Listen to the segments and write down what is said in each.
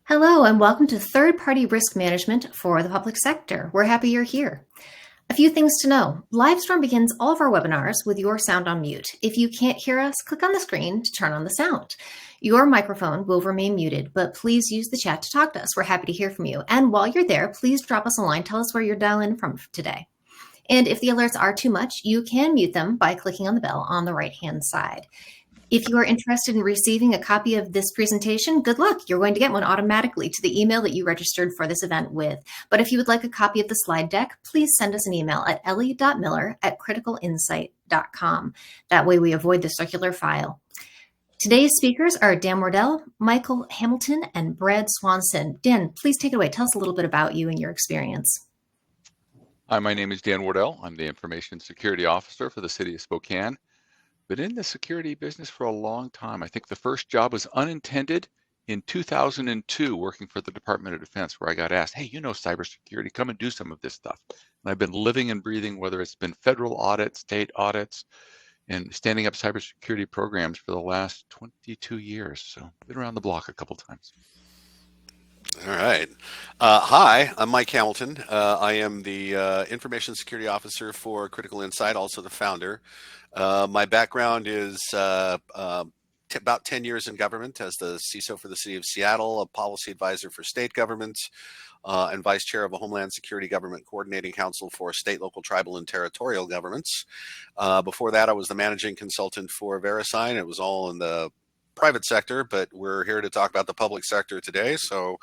Hello, and welcome to third-party risk management for the public sector. We're happy you're here. A few things to know. Livestorm begins all of our webinars with your sound on mute. If you can't hear us, click on the screen to turn on the sound. Your microphone will remain muted, but please use the chat to talk to us. We're happy to hear from you. And while you're there, please drop us a line. Tell us where you're dialing in from today. And if the alerts are too much, you can mute them by clicking on the bell on the right-hand side. If you are interested in receiving a copy of this presentation, good luck. You're going to get one automatically to the email that you registered for this event with. But if you would like a copy of the slide deck, please send us an email at ellie.miller@criticalinsight.com. That way we avoid the circular file. Today's speakers are Dan Wardell, Michael Hamilton, and Brad Swanson. Dan, please take it away. Tell us a little bit about you and your experience. Hi, my name is Dan Wardell. I'm the Information Security Officer for the City of Spokane. Been in the security business for a long time. I think the first job was unintended in 2002, working for the Department of Defense, where I got asked, hey, you know cybersecurity, come and do some of this stuff. And I've been living and breathing, whether it's been federal audits, state audits, and standing up cybersecurity programs for the last 22 years. So been around the block a couple times. All right. Hi, I'm Mike Hamilton. I am the Information Security Officer for Critical Insight, also the founder. My background is about 10 years in government as the CISO for the City of Seattle, a policy advisor for state governments, and vice chair of a Homeland Security Government Coordinating Council for state, local, tribal, and territorial governments. Before that, I was the managing consultant for VeriSign. It was all in the private sector, but we're here to talk about the public sector today. So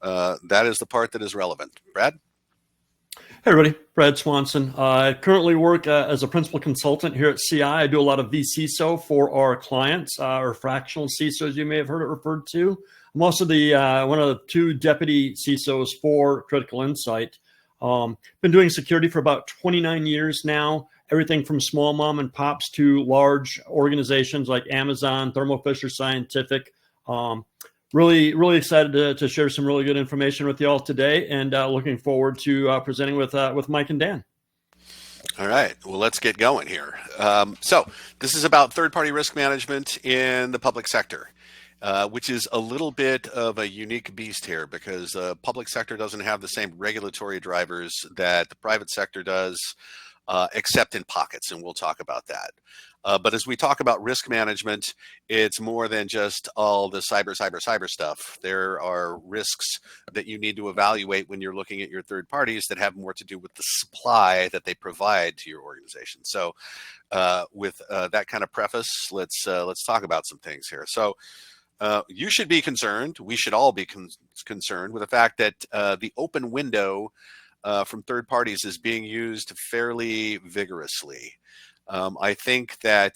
that is the part that is relevant. Brad? Hey everybody, Brad Swanson. I currently work as a principal consultant here at CI. I do a lot of vCISO for our clients, or fractional CISOs you may have heard it referred to. I'm also the one of the two deputy CISOs for Critical Insight. Been doing security for about 29 years now, everything from small mom and pops to large organizations like Amazon, Thermo Fisher Scientific. Really excited to share some really good information with you all today, and looking forward to presenting with Mike and Dan. All right, well, let's get going here. So this is about third-party risk management in the public sector, which is a little bit of a unique beast here because the public sector doesn't have the same regulatory drivers that the private sector does, except in pockets, and we'll talk about that. But as we talk about risk management, it's more than just all the cyber stuff. There are risks that you need to evaluate when you're looking at your third parties that have more to do with the supply that they provide to your organization. So with that kind of preface, let's talk about some things here. So you should be concerned, we should all be concerned with the fact that the open window from third parties is being used fairly vigorously. I think that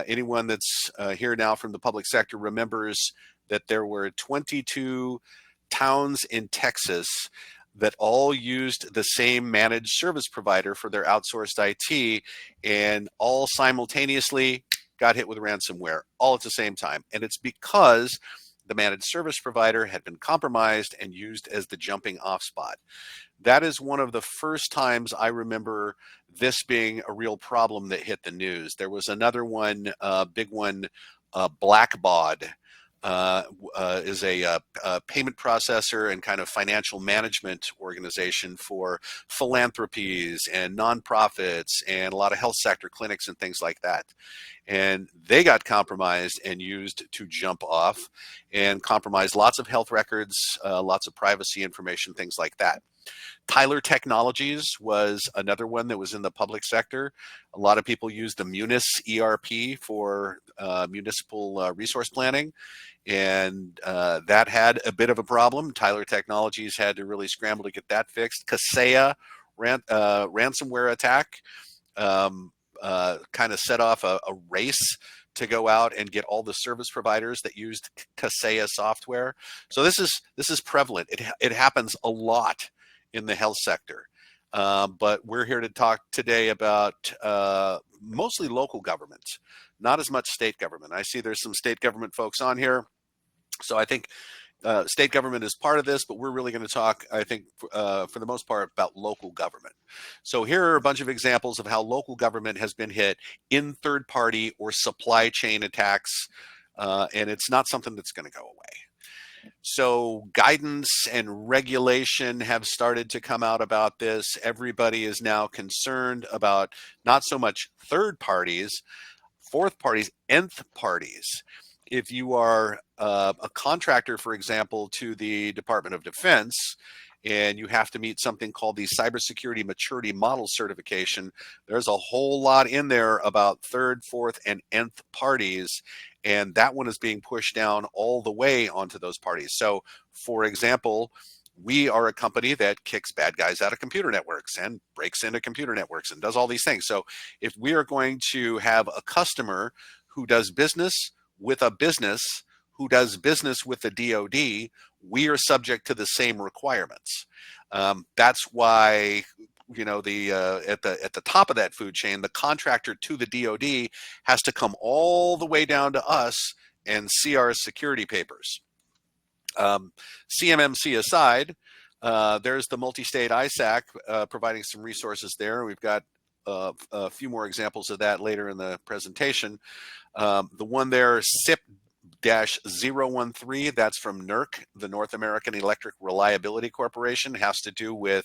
anyone that's here now from the public sector remembers that there were 22 towns in Texas that all used the same managed service provider for their outsourced IT, and all simultaneously got hit with ransomware all at the same time. And it's because the managed service provider had been compromised and used as the jumping off spot. That is one of the first times I remember this being a real problem that hit the news. There was another one, big one, Blackbaud is a payment processor and kind of financial management organization for philanthropies and nonprofits and a lot of health sector clinics and things like that. And they got compromised and used to jump off and compromise lots of health records, lots of privacy information, things like that. Tyler Technologies was another one that was in the public sector. A lot of people use the Munis ERP for municipal resource planning, and that had a bit of a problem. Tyler Technologies had to really scramble to get that fixed. Kaseya ransomware attack kind of set off a race to go out and get all the service providers that used Kaseya software. So this is prevalent. It happens a lot in the health sector. But we're here to talk today about mostly local government, not as much state government. I see there's some state government folks on here. So I think state government is part of this, but we're really going to talk, I think, for the most part, about local government. So here are a bunch of examples of how local government has been hit in third-party or supply chain attacks, and it's not something that's going to go away. So guidance and regulation have started to come out about this. Everybody is now concerned about not so much third parties, fourth parties, nth parties. If you are a contractor, for example, to the Department of Defense, and you have to meet something called the Cybersecurity Maturity Model Certification, there's a whole lot in there about third, fourth, and nth parties, and that one is being pushed down all the way onto those parties. So, for example, we are a company that kicks bad guys out of computer networks and breaks into computer networks and does all these things. So if we are going to have a customer who does business with a business who does business with the DoD, we are subject to the same requirements. That's why, you know, at the top of that food chain, the contractor to the DoD has to come all the way down to us and see our security papers. CMMC aside, there's the multi-state ISAC providing some resources there. We've got a few more examples of that later in the presentation. The one there, SIP-013, that's from NERC, the North American Electric Reliability Corporation, has to do with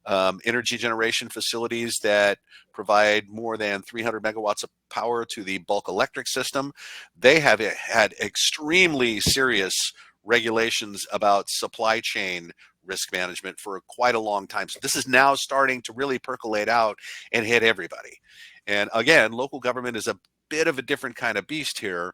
energy generation facilities that provide more than 300 megawatts of power to the bulk electric system. They have had extremely serious regulations about supply chain risk management for quite a long time. So this is now starting to really percolate out and hit everybody. And again, local government is a bit of a different kind of beast here.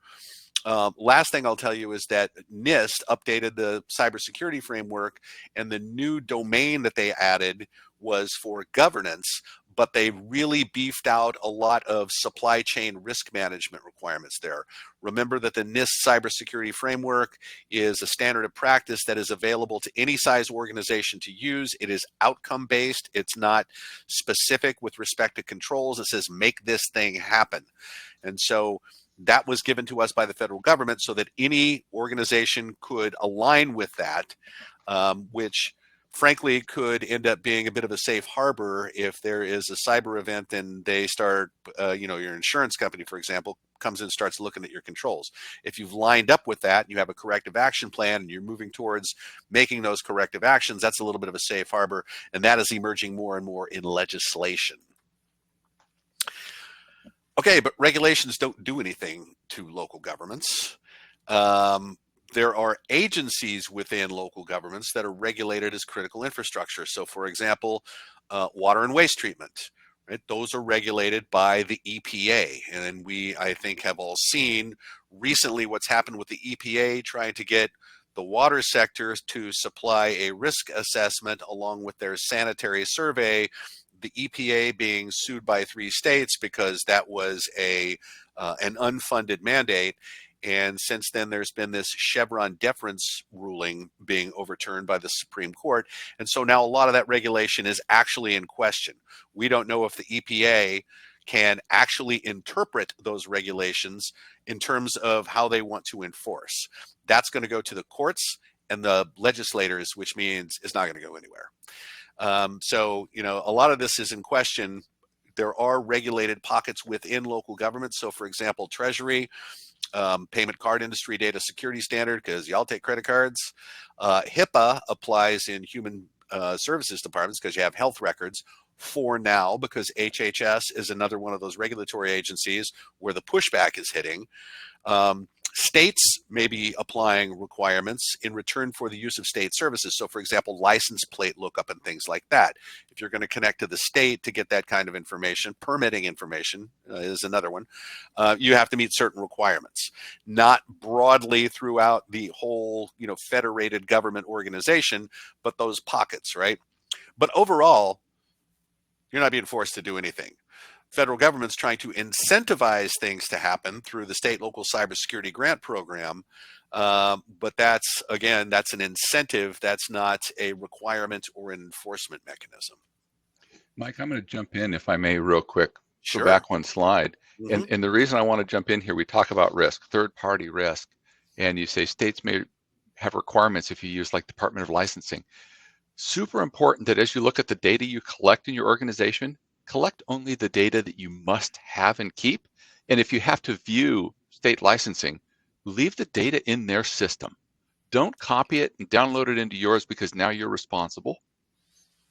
Last thing I'll tell you is that NIST updated the cybersecurity framework, and the new domain that they added was for governance, but they really beefed out a lot of supply chain risk management requirements there. Remember that the NIST cybersecurity framework is a standard of practice that is available to any size organization to use. It is outcome-based. It's not specific with respect to controls. It says, make this thing happen. And so that was given to us by the federal government so that any organization could align with that, which frankly could end up being a bit of a safe harbor if there is a cyber event and they start, your insurance company, for example, comes in and starts looking at your controls. If you've lined up with that and you have a corrective action plan and you're moving towards making those corrective actions, that's a little bit of a safe harbor, and that is emerging more and more in legislation. Okay, but regulations don't do anything to local governments. There are agencies within local governments that are regulated as critical infrastructure. So, for example, water and waste treatment, right? Those are regulated by the EPA. And we, I think, have all seen recently what's happened with the EPA trying to get the water sector to supply a risk assessment along with their sanitary survey, the EPA being sued by 3 states because that was an unfunded mandate. And since then, there's been this Chevron deference ruling being overturned by the Supreme Court. And so now a lot of that regulation is actually in question. We don't know if the EPA can actually interpret those regulations in terms of how they want to enforce. That's going to go to the courts and the legislators, which means it's not going to go anywhere. So, a lot of this is in question. There are regulated pockets within local governments. So, for example, Treasury, payment card industry data security standard, because y'all take credit cards. HIPAA applies in human services departments because you have health records for now, because HHS is another one of those regulatory agencies where the pushback is hitting. States may be applying requirements in return for the use of state services. So, for example, license plate lookup and things like that. If you're going to connect to the state to get that kind of information, permitting information is another one, you have to meet certain requirements. Not broadly throughout the whole, federated government organization, but those pockets, right? But overall, you're not being forced to do anything. Federal government's trying to incentivize things to happen through the state local cybersecurity grant program. But that's an incentive. That's not a requirement or an enforcement mechanism. Mike, I'm going to jump in, if I may, real quick. Sure. Go back one slide. Mm-hmm. And the reason I want to jump in here, we talk about risk, third-party risk. And you say states may have requirements if you use like Department of Licensing. Super important that as you look at the data you collect in your organization, collect only the data that you must have and keep. And if you have to view state licensing, leave the data in their system. Don't copy it and download it into yours because now you're responsible.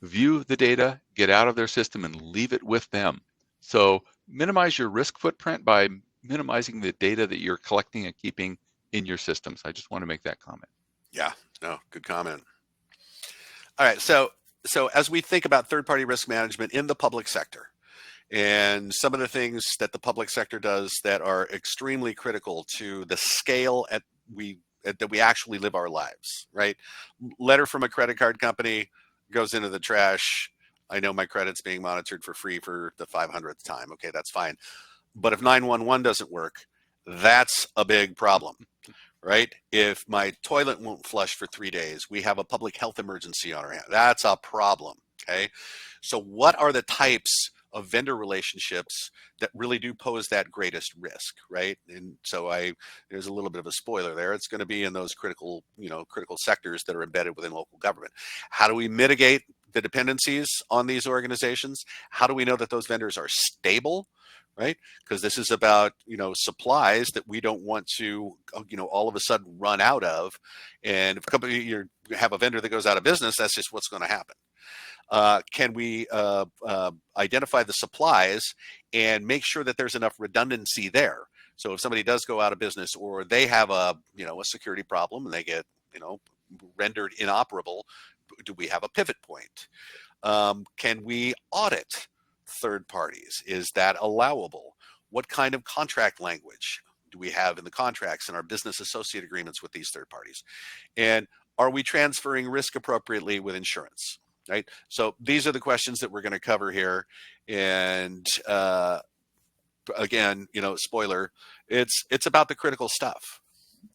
View the data, get out of their system, and leave it with them. So minimize your risk footprint by minimizing the data that you're collecting and keeping in your systems. I just want to make that comment. Yeah, no, good comment. All right, so as we think about third-party risk management in the public sector, and some of the things that the public sector does that are extremely critical to the scale that we actually live our lives, right? Letter from a credit card company goes into the trash. I know my credit's being monitored for free for the 500th time. Okay, that's fine. But if 911 doesn't work, that's a big problem, right? If my toilet won't flush for 3 days, we have a public health emergency on our hand. That's a problem, okay? So what are the types of vendor relationships that really do pose that greatest risk, right? And so there's a little bit of a spoiler there. It's going to be in those critical sectors that are embedded within local government. How do we mitigate the dependencies on these organizations? How do we know that those vendors are stable? Right? Because this is about, supplies that we don't want to, all of a sudden run out of. And if a company, you have a vendor that goes out of business, that's just what's going to happen. Can we identify the supplies and make sure that there's enough redundancy there? So if somebody does go out of business or they have a security problem and they get, rendered inoperable, do we have a pivot point? Can we audit third parties? Is that allowable? What kind of contract language do we have in the contracts and our business associate agreements with these third parties? And are we transferring risk appropriately with insurance? Right. So these are the questions that we're going to cover here. And again, spoiler, it's about the critical stuff.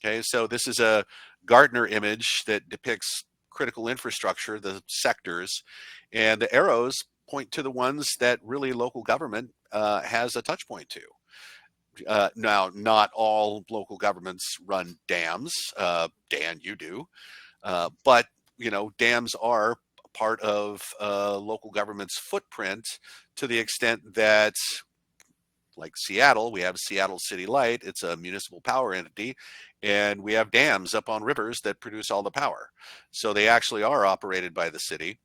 Okay. So this is a Gartner image that depicts critical infrastructure, the sectors, and the arrows point to the ones that really local government has a touch point to. Now, not all local governments run dams. Dan, you do. But, dams are part of local government's footprint to the extent that, like Seattle, we have Seattle City Light. It's a municipal power entity, and we have dams up on rivers that produce all the power. So they actually are operated by the city.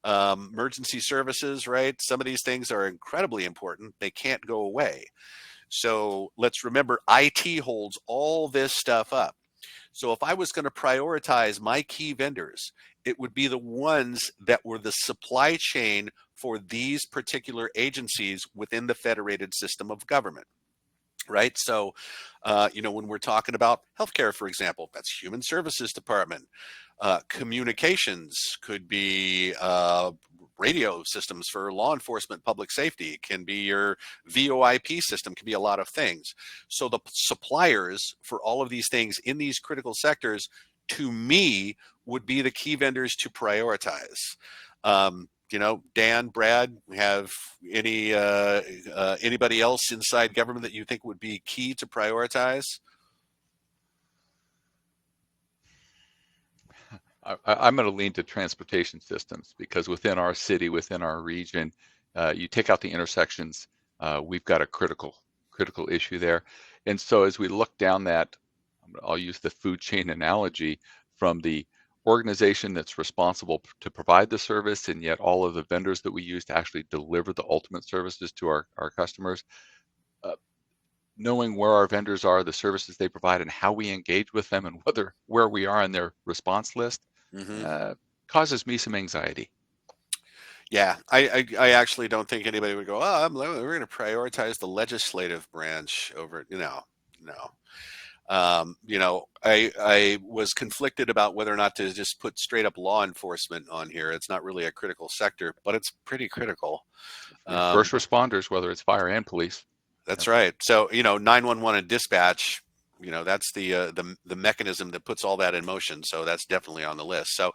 Emergency services, right? Some of these things are incredibly important. They can't go away. So let's remember, IT holds all this stuff up. So if I was going to prioritize my key vendors, it would be the ones that were the supply chain for these particular agencies within the federated system of government. Right. So, when we're talking about healthcare, for example, that's Human Services Department. Communications could be radio systems for law enforcement, public safety. It can be your VoIP system, can be a lot of things. So the suppliers for all of these things in these critical sectors, to me, would be the key vendors to prioritize. Dan, Brad, have anybody else inside government that you think would be key to prioritize? I'm going to lean to transportation systems because within our city, within our region, you take out the intersections, we've got a critical issue there. And so as we look down that, I'll use the food chain analogy from the organization that's responsible to provide the service, and yet all of the vendors that we use to actually deliver the ultimate services to our customers. Knowing where our vendors are, the services they provide, and how we engage with them, and where we are in their response list, causes me some anxiety. Yeah, I actually don't think anybody would go, we're going to prioritize the legislative branch over, no. I was conflicted about whether or not to just put straight up law enforcement on here. It's not really a critical sector, but it's pretty critical. First responders, whether it's fire and police. That's right. So, 911 and dispatch, that's the mechanism that puts all that in motion. So that's definitely on the list. So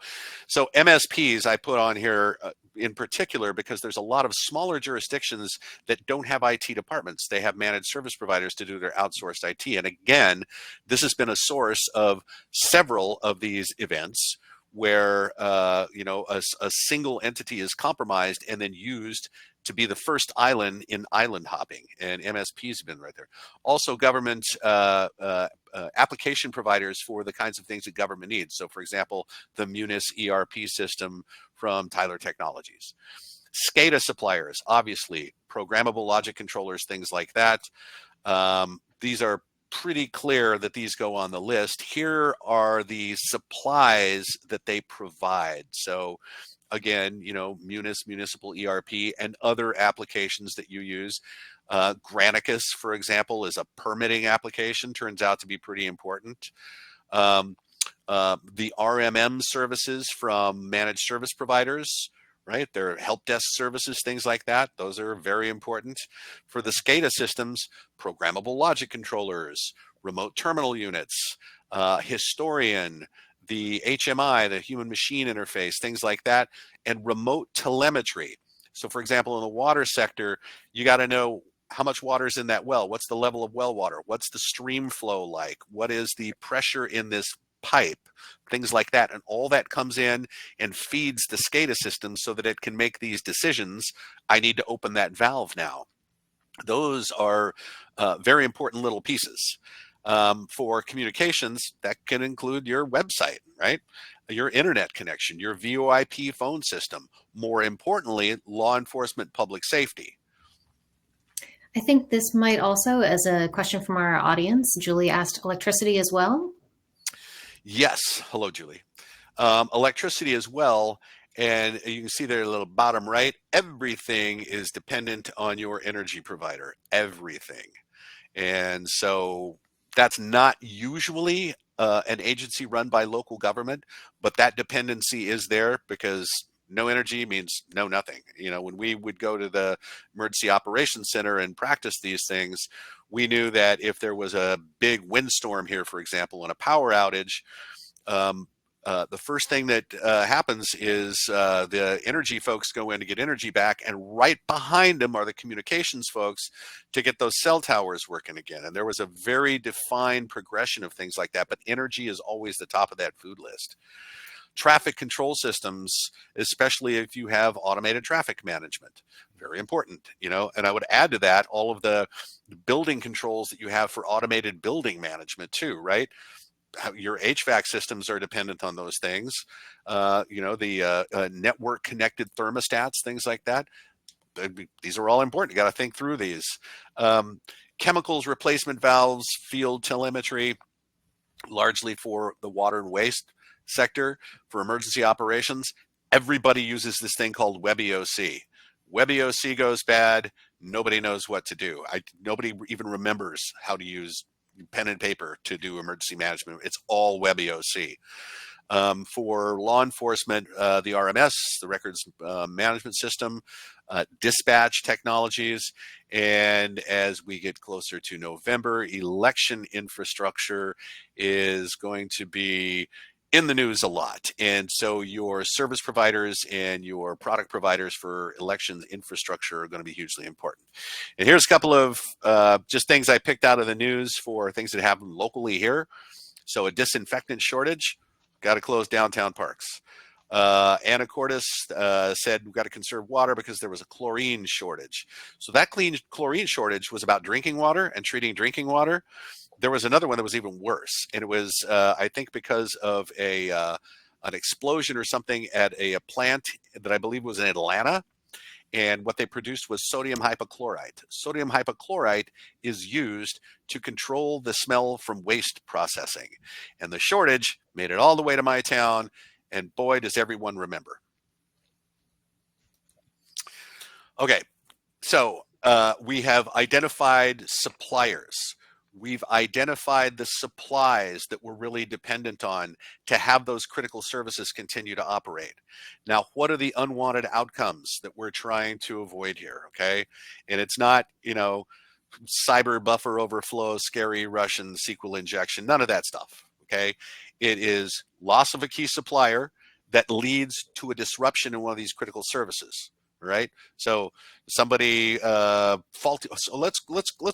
MSPs I put on here in particular because there's a lot of smaller jurisdictions that don't have IT departments. They have managed service providers to do their outsourced IT. And again, this has been a source of several of these events where a single entity is compromised and then used to be the first island in island hopping, and MSPs have been right there. Also, government application providers for the kinds of things that government needs. So, for example, the Munis ERP system from Tyler Technologies. SCADA suppliers, obviously, programmable logic controllers, things like that. These are pretty clear that these go on the list. Here are the supplies that they provide. So again, Munis, municipal ERP, and other applications that you use. Granicus, for example, is a permitting application, turns out to be pretty important. The RMM services from managed service providers, right? Their help desk services, things like that. Those are very important. For the SCADA systems, programmable logic controllers, remote terminal units, Historian, the HMI, the human machine interface, things like that, and remote telemetry. So for example, in the water sector, you got to know how much water is in that well. What's the level of well water? What's the stream flow like? What is the pressure in this pipe? Things like that. And all that comes in and feeds the SCADA system so that it can make these decisions. I need to open that valve now. Those are very important little pieces. For communications, that can include your website, right? Your internet connection, your VoIP phone system. More importantly, law enforcement, public safety. I think this might also, as a question from our audience, Julie asked electricity as well. Yes. Hello, Julie. Electricity as well. And you can see there a little bottom right, everything is dependent on your energy provider, everything. And so that's not usually an agency run by local government, but that dependency is there because no energy means no nothing. When we would go to the emergency operations center and practice these things, we knew that if there was a big windstorm here, for example, and a power outage, the first thing that happens is the energy folks go in to get energy back, and right behind them are the communications folks to get those cell towers working again. And there was a very defined progression of things like that, but energy is always the top of that food list. Traffic control systems, especially if you have automated traffic management, very important, and I would add to that all of the building controls that you have for automated building management too, right? Your HVAC systems are dependent on those things. The network connected thermostats, things like that. These are all important. You got to think through these. Chemicals replacement valves, field telemetry, largely for the water and waste sector. For emergency operations, everybody uses this thing called WebEOC. WebEOC goes bad, nobody knows what to do. Nobody even remembers how to use pen and paper to do emergency management. It's all WebEOC. For law enforcement, the RMS, the records management system, dispatch technologies, and as we get closer to November, election infrastructure is going to be in the news a lot. And so your service providers and your product providers for election infrastructure are going to be hugely important. And here's a couple of just things I picked out of the news for things that happen locally here. So a disinfectant shortage, got to close downtown parks. Anacortes said we've got to conserve water because there was a chlorine shortage. So that chlorine shortage was about drinking water and treating drinking water. There was another one that was even worse, and it was, I think, because of an explosion or something at a plant that I believe was in Atlanta, and what they produced was sodium hypochlorite. Sodium hypochlorite is used to control the smell from waste processing, and the shortage made it all the way to my town, and boy, does everyone remember. Okay, so we have identified suppliers. We've identified the supplies that we're really dependent on to have those critical services continue to operate. Now, what are the unwanted outcomes that we're trying to avoid here, okay? And it's not, cyber buffer overflow, scary Russian SQL injection, none of that stuff, okay? It is loss of a key supplier that leads to a disruption in one of these critical services. Right, so somebody faulty. So let's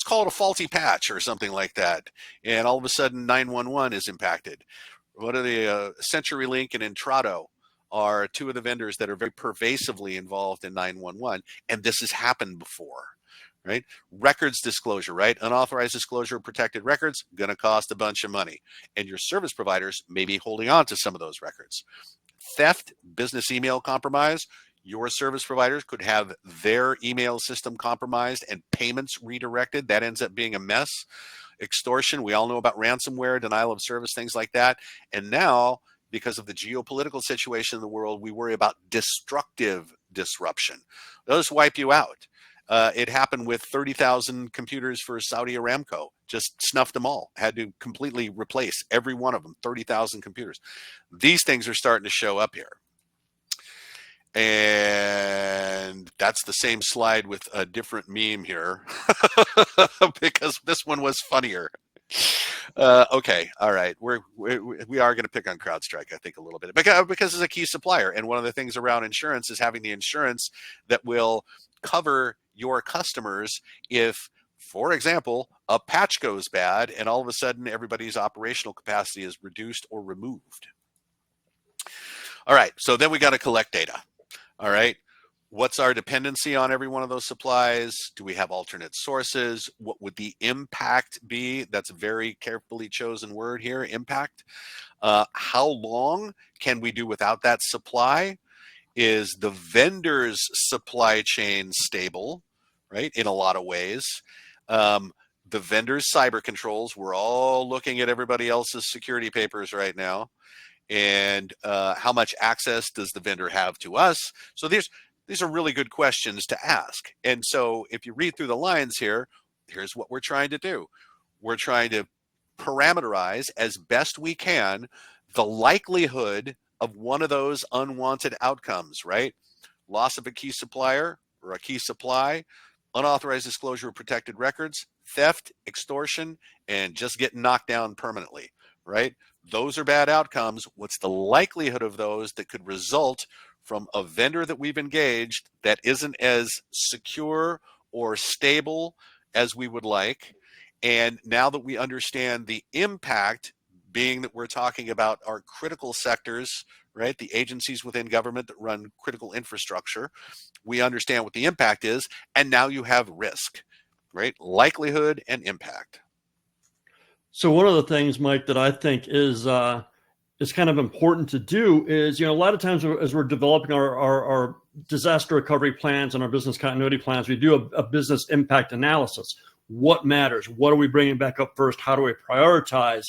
call it a faulty patch or something like that, and all of a sudden 911 is impacted. CenturyLink and Intrado are two of the vendors that are very pervasively involved in 911, and this has happened before, right? Records disclosure, right? Unauthorized disclosure of protected records, going to cost a bunch of money, and your service providers may be holding on to some of those records. Theft, business email compromise, your service providers could have their email system compromised and payments redirected. That ends up being a mess. Extortion, we all know about ransomware, denial of service, things like that. And now, because of the geopolitical situation in the world, we worry about destructive disruption. Those wipe you out. It happened with 30,000 computers for Saudi Aramco. Just snuffed them all. Had to completely replace every one of them, 30,000 computers. These things are starting to show up here. And that's the same slide with a different meme here because this one was funnier. Okay, all right. We are going to pick on CrowdStrike, I think, a little bit because it's a key supplier. And one of the things around insurance is having the insurance that will cover your customers if, for example, a patch goes bad and all of a sudden everybody's operational capacity is reduced or removed. All right, so then we got to collect data. All right, what's our dependency on every one of those supplies? Do we have alternate sources? What would the impact be? That's a very carefully chosen word here, impact. How long can we do without that supply? Is the vendor's supply chain stable, right, in a lot of ways? The vendor's cyber controls, we're all looking at everybody else's security papers right now. And how much access does the vendor have to us? So these are really good questions to ask. And so if you read through the lines here, here's what we're trying to do. We're trying to parameterize as best we can the likelihood of one of those unwanted outcomes, right? Loss of a key supplier or a key supply, unauthorized disclosure of protected records, theft, extortion, and just getting knocked down permanently, right? Those are bad outcomes. What's the likelihood of those that could result from a vendor that we've engaged that isn't as secure or stable as we would like? And now that we understand the impact, being that we're talking about our critical sectors, right? The agencies within government that run critical infrastructure, we understand what the impact is. And now you have risk, right? Likelihood and impact. So one of the things, Mike, that I think is kind of important to do is, a lot of times as we're developing our disaster recovery plans and our business continuity plans, we do a business impact analysis. What matters? What are we bringing back up first? How do we prioritize?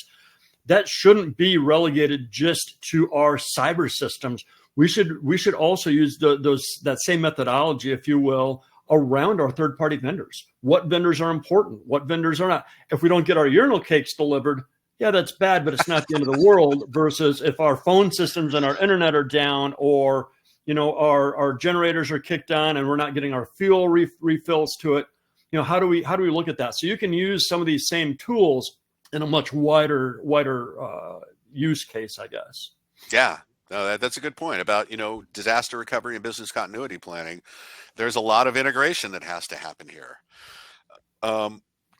That shouldn't be relegated just to our cyber systems. We should also use that same methodology, if you will, around our third-party vendors. What vendors are important? What vendors are not? If we don't get our urinal cakes delivered, yeah, that's bad, but it's not the end of the world. Versus if our phone systems and our internet are down, or our generators are kicked on and we're not getting our fuel refills to it. How do we look at that? So you can use some of these same tools in a much wider use case, I guess. Yeah. That's a good point about, disaster recovery and business continuity planning. There's a lot of integration that has to happen here.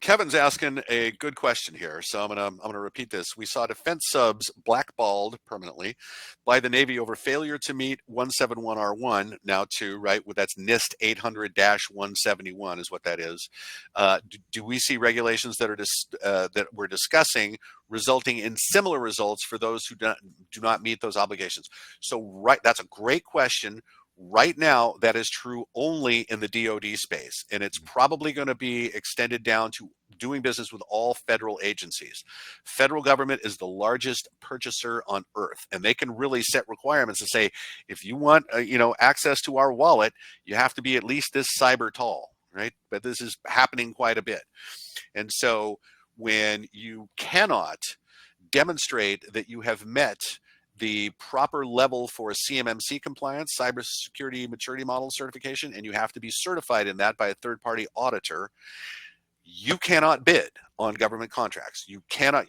Kevin's asking a good question here, so I'm gonna repeat this. We saw defense subs blackballed permanently by the Navy over failure to meet 171R1, now 2, right? That's NIST 800-171 is what that is. Do we see regulations that are that we're discussing resulting in similar results for those who do not meet those obligations? So, right, that's a great question. Right now, that is true only in the DoD space, and it's probably going to be extended down to doing business with all federal agencies. Federal government is the largest purchaser on earth, and they can really set requirements to say, if you want, access to our wallet, you have to be at least this cyber tall, right? But this is happening quite a bit. And so when you cannot demonstrate that you have met the proper level for CMMC compliance, cybersecurity maturity model certification, and you have to be certified in that by a third-party auditor, you cannot bid on government contracts. You cannot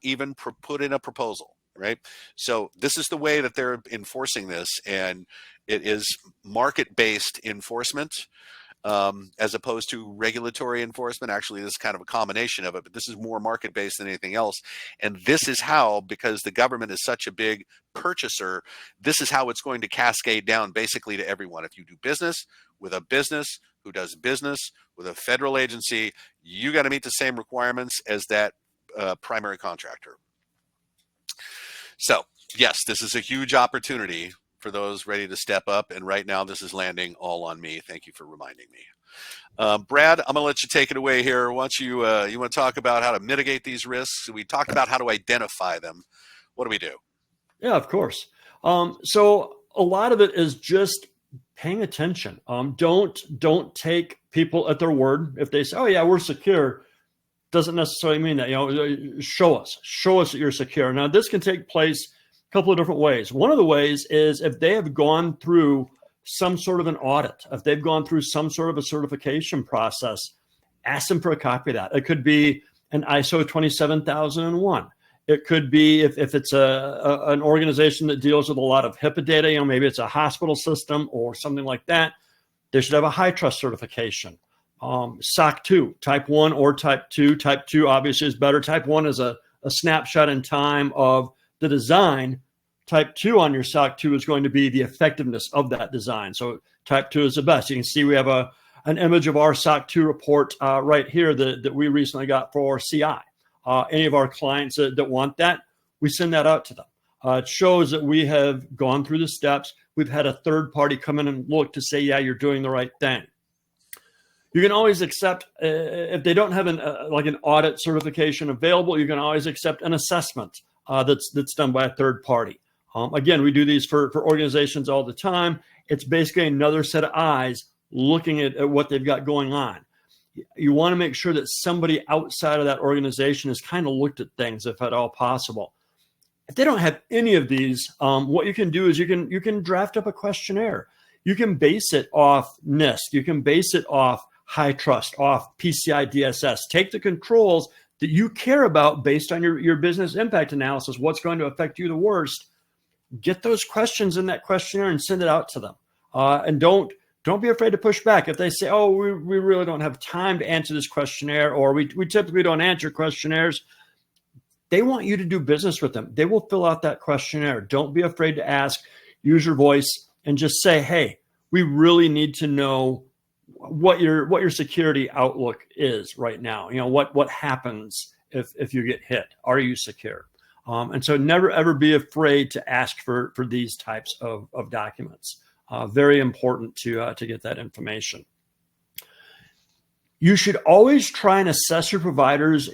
even put in a proposal, right? So this is the way that they're enforcing this, and it is market-based enforcement. as opposed to regulatory enforcement. Actually, this is kind of a combination of it, but this is more market-based than anything else. And this is how, because the government is such a big purchaser, this is how it's going to cascade down basically to everyone. If you do business with a business who does business with a federal agency, you got to meet the same requirements as that primary contractor. So yes, this is a huge opportunity for those ready to step up. And right now this is landing all on me. Thank you for reminding me. Brad, I'm gonna let you take it away here. Why don't you, you want to talk about how to mitigate these risks? We talked about how to identify them. What do we do? Yeah, of course. So a lot of it is just paying attention. Don't take people at their word. If they say, "Oh yeah, we're secure," doesn't necessarily mean that. Show us that you're secure. Now, this can take place a couple of different ways. One of the ways is if they have gone through some sort of an audit, if they've gone through some sort of a certification process, ask them for a copy of that. It could be an ISO 27001. It could be if it's an organization that deals with a lot of HIPAA data, maybe it's a hospital system or something like that, they should have a high trust certification. SOC 2, type 1 or type 2. Type 2 obviously is better. Type 1 is a snapshot in time of the design. Type 2 on your SOC 2 is going to be the effectiveness of that design. So type 2 is the best. You can see we have an image of our SOC 2 report right here that we recently got for CI. Any of our clients that want that, we send that out to them. It shows that we have gone through the steps. We've had a third party come in and look to say, yeah, you're doing the right thing. You can always accept, if they don't have an audit certification available, you can always accept an assessment that's done by a third party. Again, we do these for organizations all the time. It's basically another set of eyes looking at what they've got going on. You want to make sure that somebody outside of that organization has kind of looked at things, if at all possible. If they don't have any of these, what you can do is you can draft up a questionnaire. You can base it off NIST. You can base it off high trust, off PCI DSS. Take the controls that you care about based on your business impact analysis, what's going to affect you the worst. Get those questions in that questionnaire and send it out to them. And don't be afraid to push back. If they say, oh, we really don't have time to answer this questionnaire, or we typically don't answer questionnaires, they want you to do business with them. They will fill out that questionnaire. Don't be afraid to ask. Use your voice and just say, hey, we really need to know what your security outlook is right now. What happens if you get hit? Are you secure? And so never ever be afraid to ask for these types of documents. Very important to get that information. You should always try and assess your providers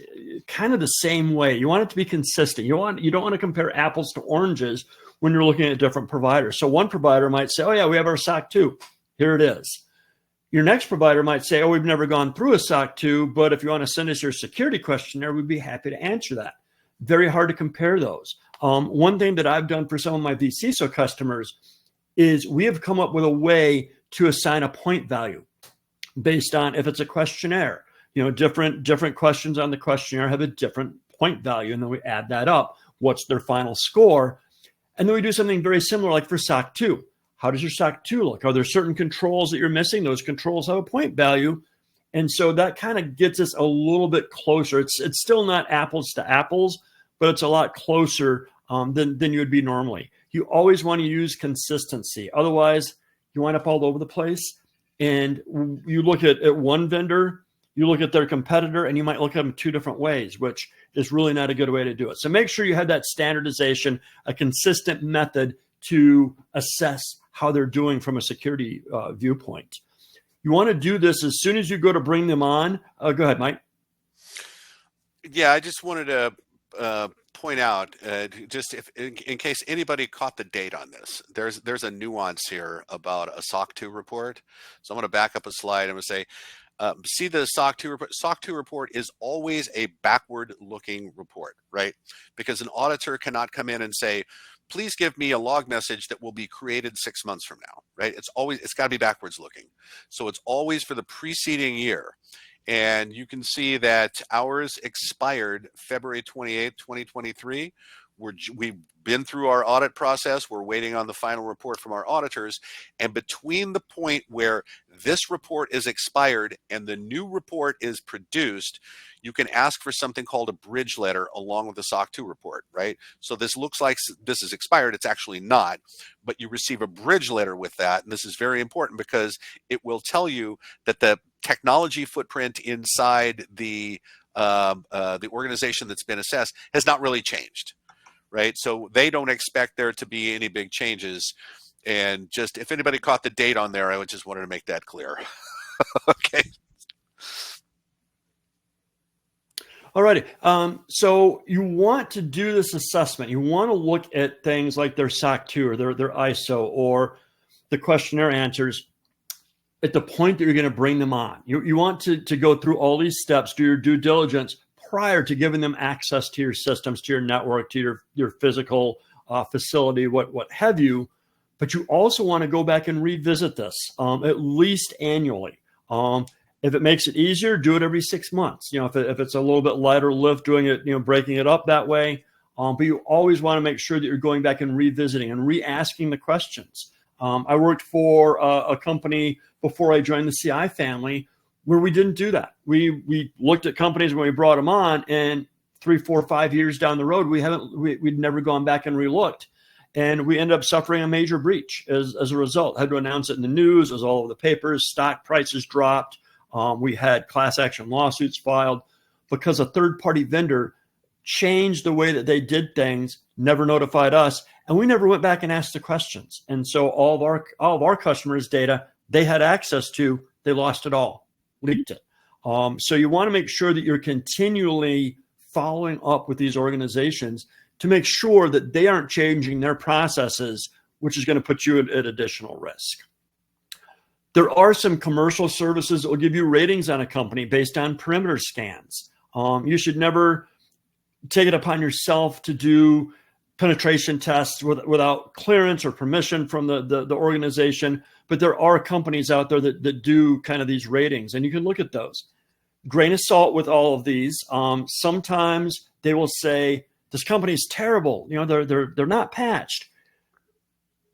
kind of the same way. You want it to be consistent. You don't want to compare apples to oranges when you're looking at different providers. So one provider might say, oh yeah, we have our SOC 2. Here it is. Your next provider might say, oh, we've never gone through a SOC 2, but if you want to send us your security questionnaire, we'd be happy to answer that. Very hard to compare those. One thing that I've done for some of my vCISO customers is we have come up with a way to assign a point value based on if it's a questionnaire. Different questions on the questionnaire have a different point value, and then we add that up. What's their final score? And then we do something very similar like for SOC 2. How does your SOC 2 look? Are there certain controls that you're missing? Those controls have a point value. And so that kind of gets us a little bit closer. It's still not apples to apples, but it's a lot closer than you would be normally. You always want to use consistency. Otherwise, you wind up all over the place. And you look at one vendor, you look at their competitor, and you might look at them two different ways, which is really not a good way to do it. So make sure you have that standardization, a consistent method to assess how they're doing from a security viewpoint. You want to do this as soon as you go to bring them on. Go ahead, Mike. Yeah, I just wanted to point out, just in case anybody caught the date on this, there's a nuance here about a SOC 2 report. So I'm going to back up a slide. I'm going to say, see the SOC 2 report. SOC 2 report is always a backward-looking report, right? Because an auditor cannot come in and say, please give me a log message that will be created 6 months from now, right? It's got to be backwards looking. So it's always for the preceding year. And you can see that ours expired February 28th, 2023. We've been through our audit process. We're waiting on the final report from our auditors. And between the point where this report is expired and the new report is produced, you can ask for something called a bridge letter along with the SOC 2 report, right? So this looks like this is expired. It's actually not, but you receive a bridge letter with that. And this is very important because it will tell you that the technology footprint inside the organization that's been assessed has not really changed. Right, so they don't expect there to be any big changes. And just if anybody caught the date on there, I would just wanted to make that clear. Okay. All righty. So you want to do this assessment. You want to look at things like their SOC 2 or their ISO or the questionnaire answers at the point that you're going to bring them on. You want to go through all these steps, do your due diligence prior to giving them access to your systems, to your network, to your physical facility, what have you. But you also want to go back and revisit this at least annually. If it makes it easier, do it every 6 months. If it's a little bit lighter lift, doing it, breaking it up that way. But you always want to make sure that you're going back and revisiting and re-asking the questions. I worked for a company before I joined the CI family where we didn't do that. We looked at companies when we brought them on, and 3, 4, 5 years down the road, we'd never gone back and relooked. And we ended up suffering a major breach as a result. Had to announce it in the news, it was all over the papers, stock prices dropped. We had class action lawsuits filed because a third-party vendor changed the way that they did things, never notified us, and we never went back and asked the questions. And so all of our customers' data they had access to, they lost it all, leaked it. So you want to make sure that you're continually following up with these organizations to make sure that they aren't changing their processes, which is going to put you at additional risk. There are some commercial services that will give you ratings on a company based on perimeter scans. You should never take it upon yourself to do penetration tests without clearance or permission from the organization. But there are companies out there that do kind of these ratings, and you can look at those. Grain of salt with all of these. Sometimes they will say, this company is terrible. They're not patched.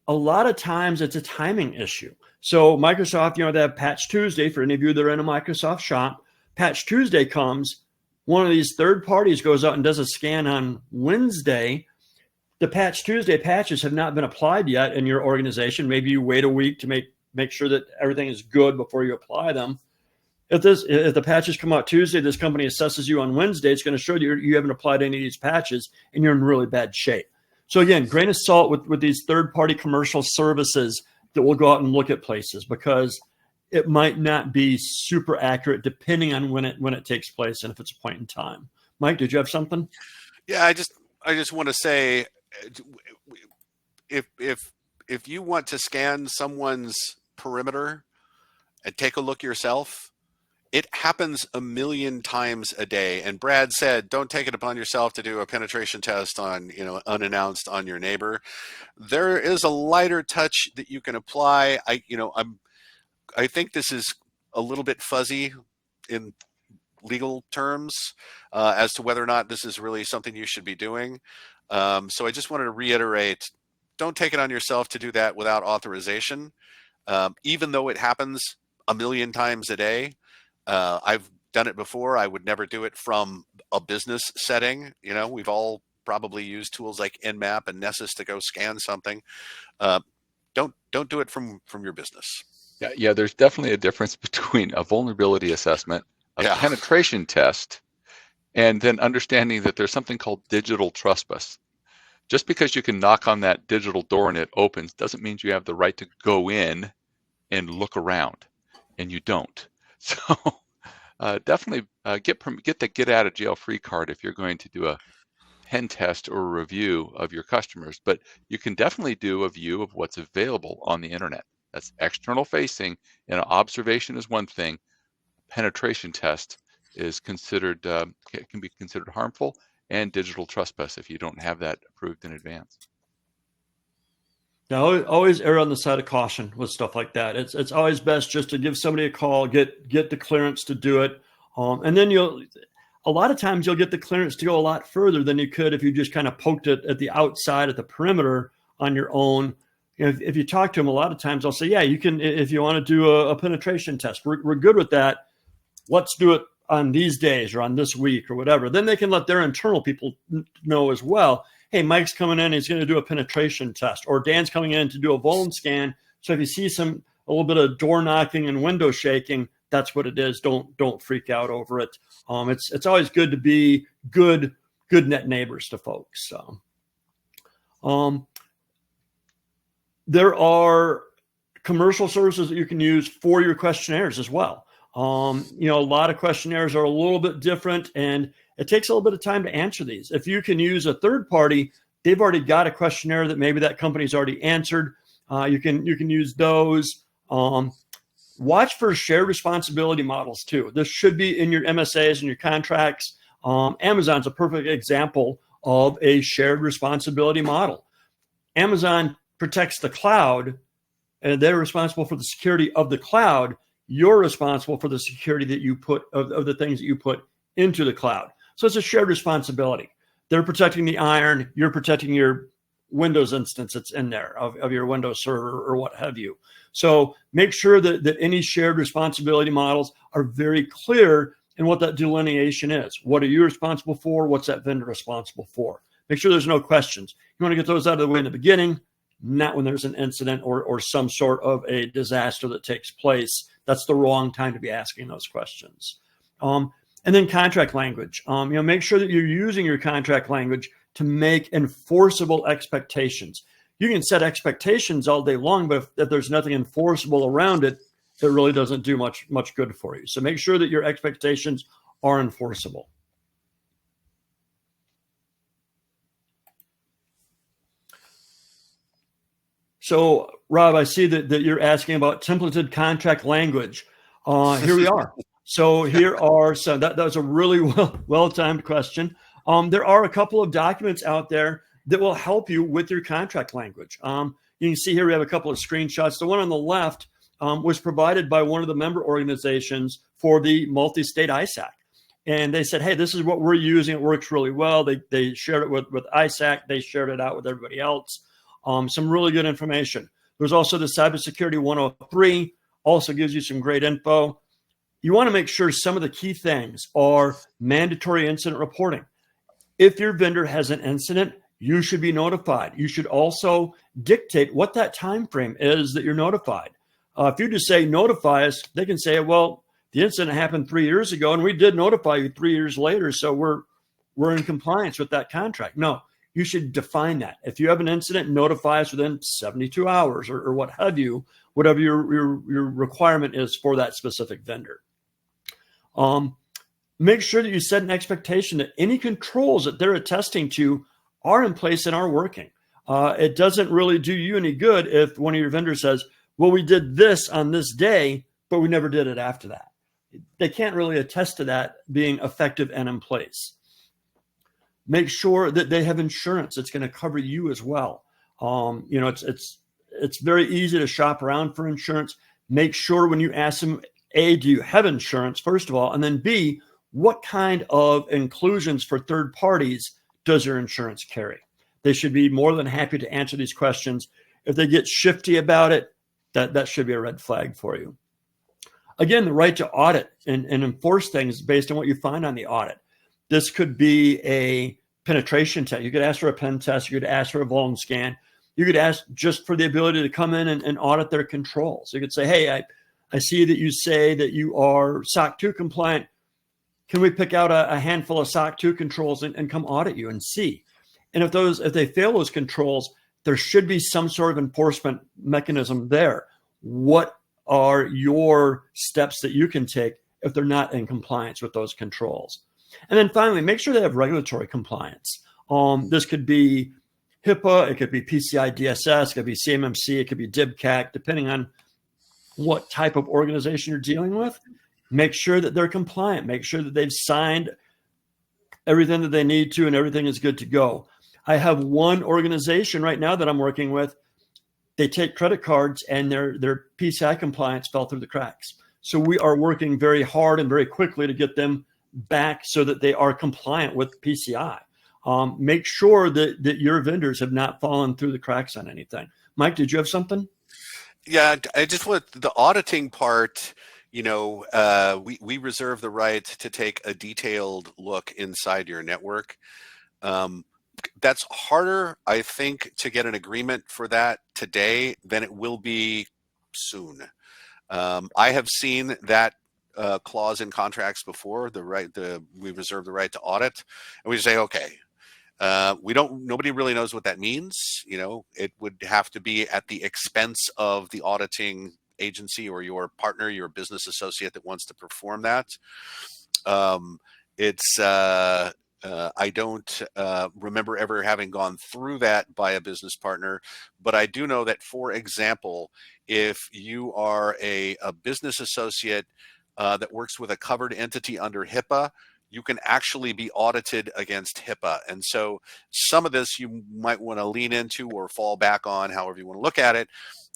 A lot of times it's a timing issue. So Microsoft, they have Patch Tuesday. For any of you that are in a Microsoft shop, Patch Tuesday comes. One of these third parties goes out and does a scan on Wednesday. The Patch Tuesday patches have not been applied yet in your organization. Maybe you wait a week to make sure that everything is good before you apply them. If the patches come out Tuesday, this company assesses you on Wednesday, it's going to show you haven't applied any of these patches and you're in really bad shape. So again, grain of salt with these third-party commercial services that will go out and look at places, because it might not be super accurate depending on when it takes place and if it's a point in time. Mike, did you have something? Yeah, I just want to say, if you want to scan someone's perimeter and take a look yourself, it happens a million times a day. And Brad said, don't take it upon yourself to do a penetration test on, unannounced on your neighbor. There is a lighter touch that you can apply. I think this is a little bit fuzzy in legal terms as to whether or not this is really something you should be doing. So I just wanted to reiterate, don't take it on yourself to do that without authorization. Even though it happens a million times a day, I've done it before. I would never do it from a business setting. We've all probably used tools like Nmap and Nessus to go scan something. Don't do it from your business. Yeah. There's definitely a difference between a vulnerability assessment, a penetration test, and then understanding that there's something called digital trespass. Just because you can knock on that digital door and it opens doesn't mean you have the right to go in and look around, and you don't. So definitely get the get out of jail free card if you're going to do a pen test or a review of your customers. But you can definitely do a view of what's available on the internet. That's external facing, and an observation is one thing. Penetration test is considered can be considered harmful, and digital trespass if you don't have that approved in advance. Now, always err on the side of caution with stuff like that. It's always best just to give somebody a call, get the clearance to do it. And then a lot of times you'll get the clearance to go a lot further than you could if you just kind of poked it at the outside, at the perimeter on your own. If you talk to them, a lot of times they'll say, yeah, you can, if you want to do a penetration test, we're good with that. Let's do it on these days or on this week or whatever. Then they can let their internal people know as well. Hey, Mike's coming in, he's going to do a penetration test, or Dan's coming in to do a vuln scan. So if you see a little bit of door knocking and window shaking, that's what it is. Don't freak out over it. It's always good to be good net neighbors to folks. So, there are commercial services that you can use for your questionnaires as well. A lot of questionnaires are a little bit different, and it takes a little bit of time to answer these. If you can use a third party, they've already got a questionnaire that maybe that company's already answered. You can use those. Watch for shared responsibility models too. This should be in your MSAs and your contracts. Amazon's a perfect example of a shared responsibility model. Amazon protects the cloud, and they're responsible for the security of the cloud. You're responsible for the security that you put of the things that you put into the cloud. So it's a shared responsibility. They're protecting the iron. You're protecting your Windows instance that's in there of your Windows server or what have you. So make sure that any shared responsibility models are very clear in what that delineation is. What are you responsible for? What's that vendor responsible for? Make sure there's no questions. You want to get those out of the way in the beginning, not when there's an incident or some sort of a disaster that takes place. That's the wrong time to be asking those questions. And then contract language. Make sure that you're using your contract language to make enforceable expectations. You can set expectations all day long, but if there's nothing enforceable around it, it really doesn't do much good for you. So make sure that your expectations are enforceable. So, Rob, I see that you're asking about templated contract language. Here we are. So here are some, that was a really well-timed question. There are a couple of documents out there that will help you with your contract language. You can see here we have a couple of screenshots. The one on the left was provided by one of the member organizations for the multi-state ISAC. And they said, hey, this is what we're using. It works really well. They shared it with ISAC. They shared it out with everybody else. Some really good information. There's also the Cybersecurity 103, also gives you some great info. You want to make sure some of the key things are mandatory incident reporting. If your vendor has an incident, you should be notified. You should also dictate what that time frame is that you're notified. If you just say notify us, they can say, well, the incident happened 3 years ago and we did notify you 3 years later, so we're in compliance with that contract. No, you should define that. If you have an incident, notify us within 72 hours or what have you, whatever your requirement is for that specific vendor. Make sure that you set an expectation that any controls that they're attesting to are in place and are working. It doesn't really do you any good if one of your vendors says, well, we did this on this day, but we never did it after that. They can't really attest to that being effective and in place. Make sure that they have insurance that's going to cover you as well. It's very easy to shop around for insurance. Make sure when you ask them, A, do you have insurance, first of all, and then B, what kind of inclusions for third parties does your insurance carry? They should be more than happy to answer these questions. If they get shifty about it, that should be a red flag for you. Again, the right to audit and enforce things based on what you find on the audit. This could be a penetration test. You could ask for a pen test. You could ask for a vuln scan. You could ask just for the ability to come in and audit their controls. You could say, hey, I see that you say that you are SOC 2 compliant. Can we pick out a handful of SOC 2 controls and come audit you and see? And if they fail those controls, there should be some sort of enforcement mechanism there. What are your steps that you can take if they're not in compliance with those controls? And then finally, make sure they have regulatory compliance. This could be HIPAA, it could be PCI DSS, it could be CMMC, it could be DIBCAC, depending on what type of organization you're dealing with. Make sure that they're compliant. Make sure that they've signed everything that they need to and everything is good to go. I have one organization right now that I'm working with. They take credit cards and their PCI compliance fell through the cracks. So we are working very hard and very quickly to get them back so that they are compliant with PCI. Make sure that your vendors have not fallen through the cracks on anything. Mike, did you have something? Yeah, I just want the auditing part. We reserve the right to take a detailed look inside your network. That's harder, I think, to get an agreement for that today than it will be soon. I have seen that clause in contracts before. We reserve the right to audit, and we say, okay. Nobody really knows what that means. It would have to be at the expense of the auditing agency or your partner, your business associate that wants to perform that. I don't remember ever having gone through that by a business partner, but I do know that, for example, if you are a business associate that works with a covered entity under HIPAA, you can actually be audited against HIPAA. And so some of this you might want to lean into or fall back on, however you want to look at it,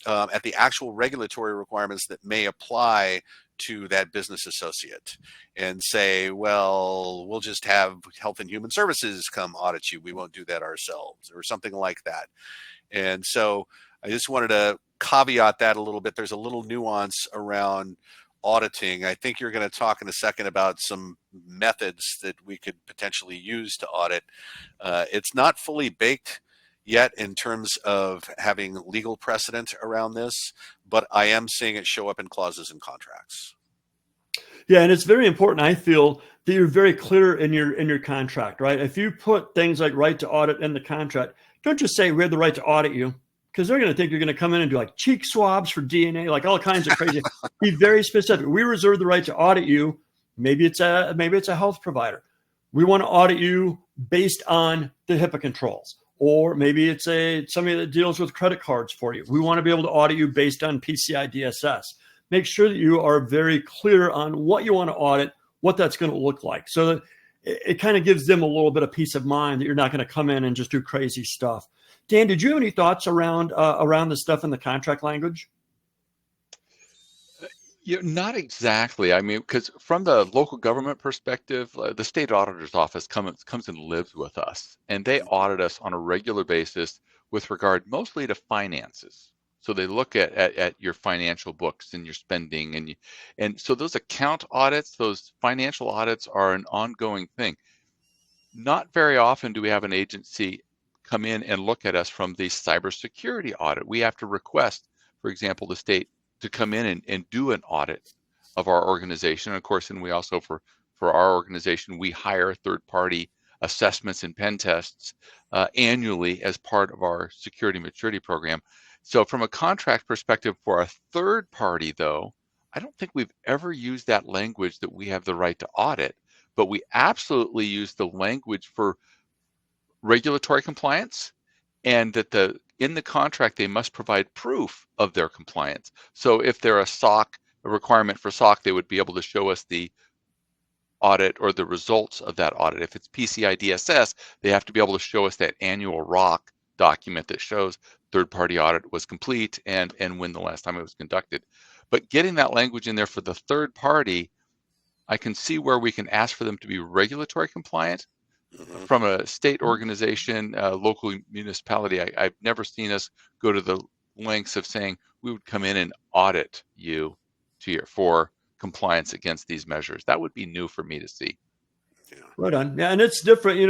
at the actual regulatory requirements that may apply to that business associate, and say, well, we'll just have Health and Human Services come audit you. We won't do that ourselves, or something like that. And so I just wanted to caveat that a little bit. There's a little nuance around auditing. I think you're going to talk in a second about some methods that we could potentially use to audit. It's not fully baked yet in terms of having legal precedent around this, but I am seeing it show up in clauses and contracts. Yeah, and it's very important, I feel, that you're very clear in your contract, right? If you put things like right to audit in the contract, don't just say we have the right to audit you, because they're going to think you're going to come in and do like cheek swabs for DNA, like all kinds of crazy. Be very specific. We reserve the right to audit you. Maybe it's a health provider. We want to audit you based on the HIPAA controls, or maybe it's somebody that deals with credit cards for you. We want to be able to audit you based on PCI DSS. Make sure that you are very clear on what you want to audit, what that's going to look like, so that it kind of gives them a little bit of peace of mind that you're not going to come in and just do crazy stuff. Dan, did you have any thoughts around the stuff in the contract language? Not exactly. I mean, because from the local government perspective, the state auditor's office comes and lives with us, and they audit us on a regular basis with regard mostly to finances. So they look at your financial books and your spending, and so those account audits, those financial audits are an ongoing thing. Not very often do we have an agency come in and look at us from the cybersecurity audit. We have to request, for example, the state to come in and do an audit of our organization. And of course, and we also, for our organization, we hire third-party assessments and pen tests annually as part of our security maturity program. So from a contract perspective for a third party, though, I don't think we've ever used that language that we have the right to audit, but we absolutely use the language for regulatory compliance, and that in the contract they must provide proof of their compliance. So if they're a requirement for SOC, they would be able to show us the audit or the results of that audit. If it's PCI DSS, they have to be able to show us that annual ROC document that shows third-party audit was complete and when the last time it was conducted. But getting that language in there for the third party, I can see where we can ask for them to be regulatory compliant. From a state organization, local municipality, I've never seen us go to the lengths of saying we would come in and audit you for compliance against these measures. That would be new for me to see. Yeah. Right on. Yeah, and it's different.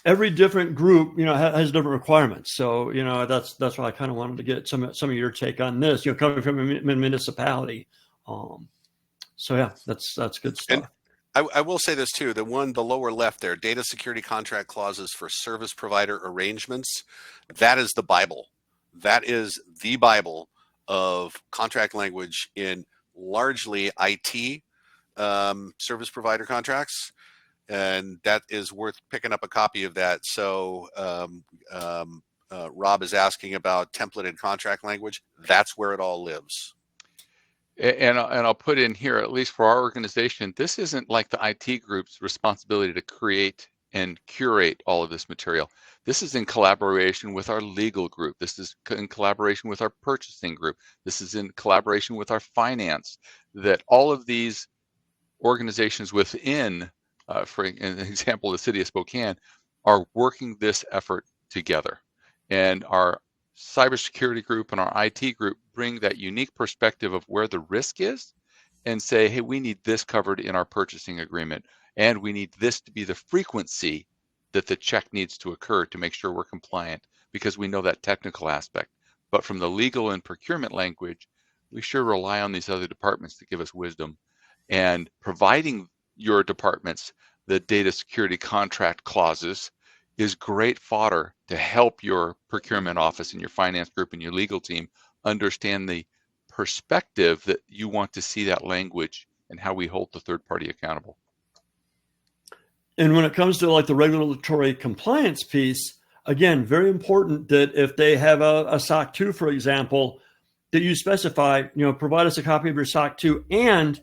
Every different group, has different requirements. So, that's why I kind of wanted to get some of your take on this. Coming from a municipality. So yeah, that's good stuff. And I will say this too, the lower left there, data security contract clauses for service provider arrangements, that is the Bible. That is the Bible of contract language in largely IT service provider contracts. And that is worth picking up a copy of that. So Rob is asking about templated contract language. That's where it all lives. And I'll put in here, at least for our organization, this isn't like the IT group's responsibility to create and curate all of this material. This is in collaboration with our legal group. This is in collaboration with our purchasing group. This is in collaboration with our finance, that all of these organizations within, for an example, the city of Spokane, are working this effort together. And our cybersecurity group and our IT group bring that unique perspective of where the risk is and say, hey, we need this covered in our purchasing agreement, and we need this to be the frequency that the check needs to occur to make sure we're compliant, because we know that technical aspect. But from the legal and procurement language, we sure rely on these other departments to give us wisdom. And providing your departments the data security contract clauses is great fodder to help your procurement office and your finance group and your legal team understand the perspective that you want to see that language and how we hold the third party accountable. And when it comes to like the regulatory compliance piece, again, very important that if they have a SOC 2, for example, that you specify, provide us a copy of your SOC 2 and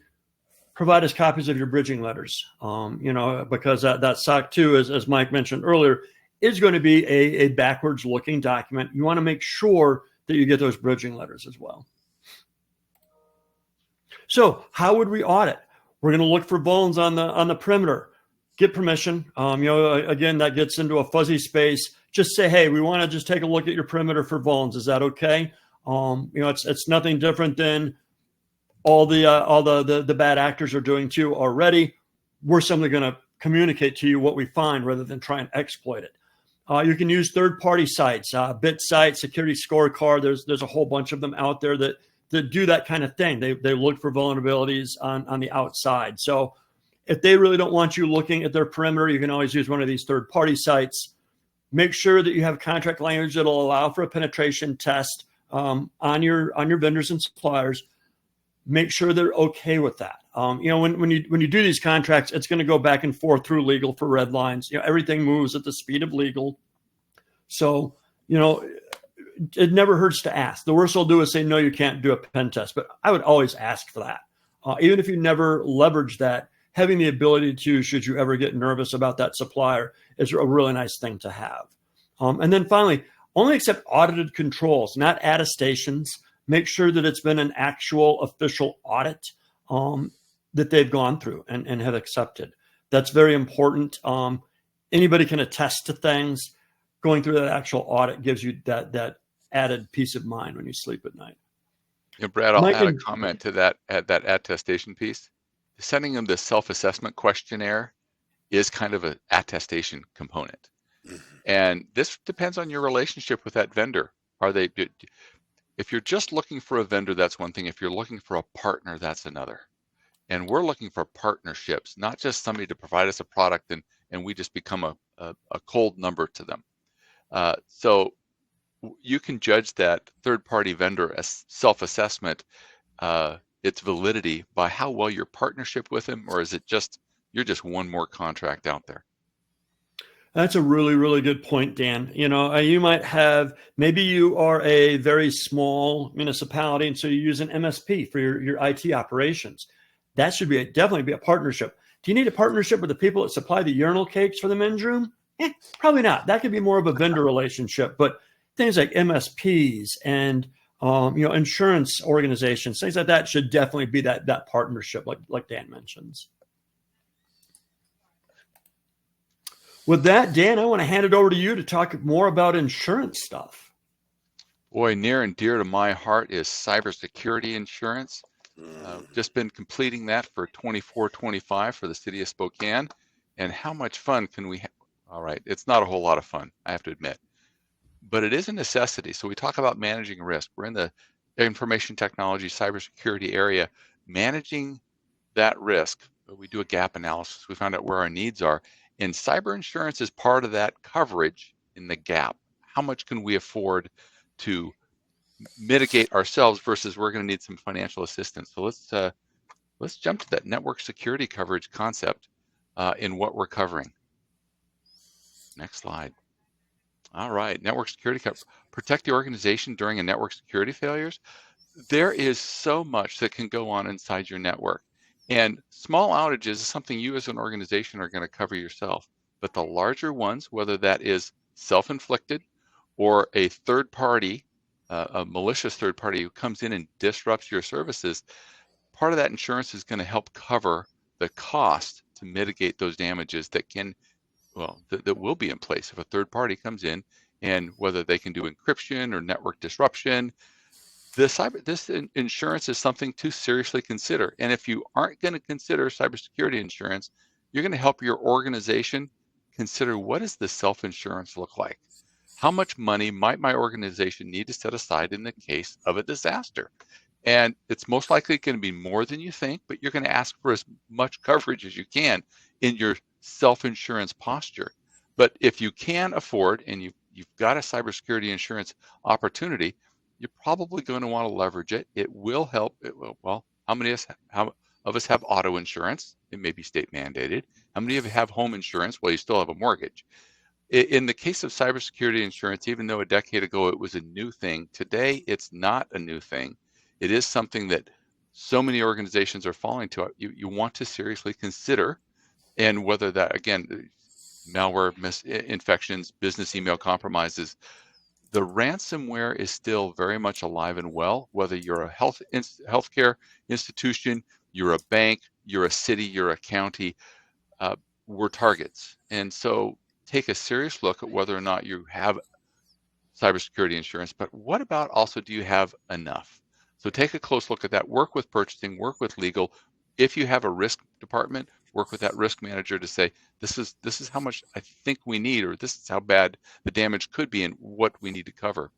provide us copies of your bridging letters, because that SOC 2, as Mike mentioned earlier, is going to be a backwards looking document. You want to make sure that you get those bridging letters as well. So how would we audit? We're going to look for vulns on the perimeter. Get permission. Again, that gets into a fuzzy space. Just say, hey, we want to just take a look at your perimeter for vulns. Is that okay? It's nothing different than all the bad actors are doing to you already. We're simply going to communicate to you what we find rather than try and exploit it. You can use third-party sites, BitSite, Security Scorecard. There's a whole bunch of them out there that do that kind of thing. They look for vulnerabilities on the outside. So if they really don't want you looking at their perimeter, you can always use one of these third-party sites. Make sure that you have contract language that'll allow for a penetration test on your vendors and suppliers. Make sure they're okay with that. When you do these contracts, it's going to go back and forth through legal for red lines. Everything moves at the speed of legal. So, it never hurts to ask. The worst they'll do is say, no, you can't do a pen test. But I would always ask for that. Even if you never leverage that, having the ability to, should you ever get nervous about that supplier, is a really nice thing to have. And then finally, only accept audited controls, not attestations. Make sure that it's been an actual official audit that they've gone through and have accepted. That's very important. Anybody can attest to things. Going through that actual audit gives you that added peace of mind when you sleep at night. Brad, I'll add a comment to that attestation piece. Sending them the self-assessment questionnaire is kind of an attestation component. Mm-hmm. And this depends on your relationship with that vendor. If you're just looking for a vendor, that's one thing. If you're looking for a partner, that's another. And we're looking for partnerships, not just somebody to provide us a product and we just become a cold number to them. So you can judge that third-party vendor as self-assessment, its validity, by how well your partnership with them, or is it just you're just one more contract out there? That's a really, really good point, Dan. You might have, maybe you are a very small municipality, and so you use an MSP for your IT operations. That should definitely be a partnership. Do you need a partnership with the people that supply the urinal cakes for the men's room? Probably not. That could be more of a vendor relationship. But things like MSPs and insurance organizations, things like that should definitely be that partnership, like Dan mentions. With that, Dan, I want to hand it over to you to talk more about insurance stuff. Boy, near and dear to my heart is cybersecurity insurance. Just been completing that for 24-25 for the city of Spokane. And how much fun can we have? All right, it's not a whole lot of fun, I have to admit. But it is a necessity. So we talk about managing risk. We're in the information technology, cybersecurity area, managing that risk. We do a gap analysis. We find out where our needs are. And cyber insurance is part of that coverage in the gap. How much can we afford to mitigate ourselves versus we're going to need some financial assistance? So let's jump to that network security coverage concept in what we're covering. Next slide. All right, network security coverage. Protect the organization during a network security failures. There is so much that can go on inside your network. And small outages is something you as an organization are going to cover yourself. But the larger ones, whether that is self-inflicted or a third party, a malicious third party who comes in and disrupts your services, part of that insurance is going to help cover the cost to mitigate those damages that can, well, that will be in place if a third party comes in, and whether they can do encryption or network disruption. This insurance is something to seriously consider. And if you aren't going to consider cybersecurity insurance, you're going to help your organization consider, what does the self-insurance look like? How much money might my organization need to set aside in the case of a disaster? And it's most likely going to be more than you think, but you're going to ask for as much coverage as you can in your self-insurance posture. But if you can afford, and you've got a cybersecurity insurance opportunity, you're probably going to want to leverage it. It will help. Well, how many of us have auto insurance? It may be state mandated. How many of you have home insurance? Well, you still have a mortgage. In the case of cybersecurity insurance, even though a decade ago it was a new thing, today it's not a new thing. It is something that so many organizations are falling to. You want to seriously consider, and whether that, again, malware infections, business email compromises, the ransomware is still very much alive and well, whether you're a healthcare institution, you're a bank, you're a city, you're a county, we're targets. And so take a serious look at whether or not you have cybersecurity insurance, but what about also, do you have enough? So take a close look at that, work with purchasing, work with legal. If you have a risk department, work with that risk manager to say, this is how much I think we need, or this is how bad the damage could be and what we need to cover.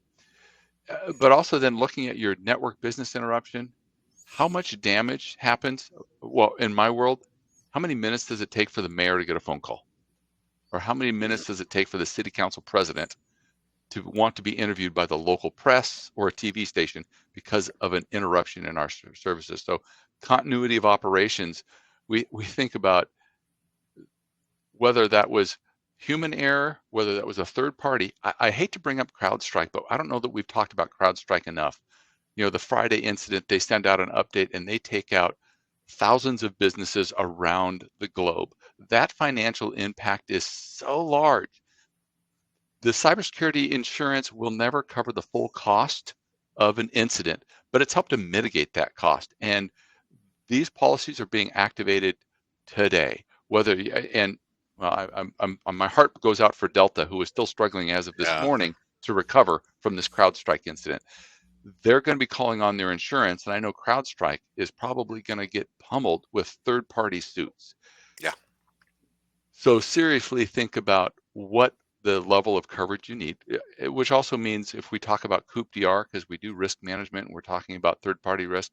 But also then looking at your network business interruption, how much damage happens? Well, in my world, how many minutes does it take for the mayor to get a phone call? Or how many minutes does it take for the city council president to want to be interviewed by the local press or a TV station because of an interruption in our services? So continuity of operations, we think about whether that was human error, whether that was a third party. I hate to bring up CrowdStrike, but I don't know that we've talked about CrowdStrike enough. You know, the Friday incident, they send out an update and they take out thousands of businesses around the globe. That financial impact is so large. The cybersecurity insurance will never cover the full cost of an incident, but it's helped to mitigate that cost. And these policies are being activated today. And well, my heart goes out for Delta, who is still struggling as of this morning to recover from this CrowdStrike incident. They're going to be calling on their insurance, and I know CrowdStrike is probably going to get pummeled with third-party suits. Yeah. So seriously think about what the level of coverage you need, which also means if we talk about CoopDR, because we do risk management and we're talking about third-party risk,